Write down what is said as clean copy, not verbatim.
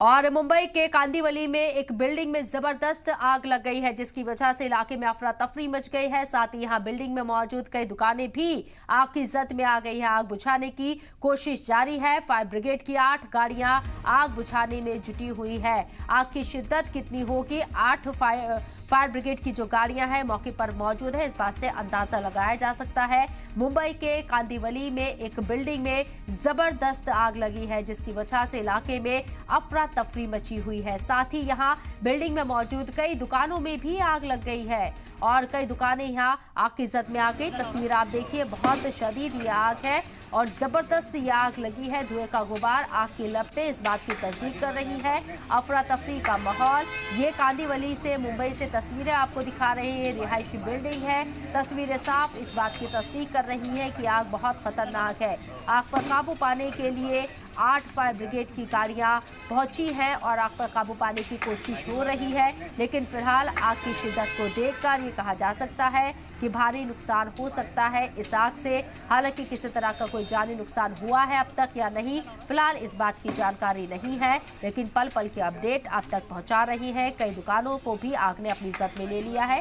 और मुंबई के कांदिवली में एक बिल्डिंग में जबरदस्त आग लग गई है, जिसकी वजह से इलाके में अफरा तफरी मच गई है। साथ ही यहां बिल्डिंग में मौजूद कई दुकानें भी आग की जद में आ गई है। आग बुझाने की कोशिश जारी है। फायर ब्रिगेड की 8 गाड़ियां आग बुझाने में जुटी हुई है। आग की शिद्दत कितनी होगी, 8 फायर ब्रिगेड की जो गाड़ियां हैं मौके पर मौजूद है, इस बात से अंदाजा लगाया जा सकता है। मुंबई के कांदिवली में एक बिल्डिंग में जबरदस्त आग लगी है, जिसकी वजह से इलाके में अफरा तफरी मची हुई है। साथ ही यहां बिल्डिंग में मौजूद कई दुकानों में भी आग लग गई है और कई दुकानें यहां आग की जद में आ गई। तस्वीर आप देखिए, बहुत शदीद ये आग है और जबरदस्त ये आग लगी है। धुएं का गुबार, आग की लपटें इस बात की तस्दीक कर रही है। अफरा तफरी का माहौल। ये कांदिवली से, मुंबई से तस्वीरें आपको दिखा रहे हैं। रिहायशी बिल्डिंग है, तस्वीरें साफ इस बात की तस्दीक कर रही हैं कि आग बहुत खतरनाक है। आग पर काबू पाने के लिए 8 फायर ब्रिगेड की गाड़ियां पहुंची हैं और आग पर काबू पाने की कोशिश हो रही है। लेकिन फिलहाल आग की शिद्दत को देखकर ये कहा जा सकता है कि भारी नुकसान हो सकता है इस आग से। हालांकि किसी तरह का कोई जानी नुकसान हुआ है अब तक या नहीं, फिलहाल इस बात की जानकारी नहीं है। लेकिन पल पल की अपडेट आप तक पहुंचा रही है। कई दुकानों को भी आग ने अपनी जद में ले लिया है।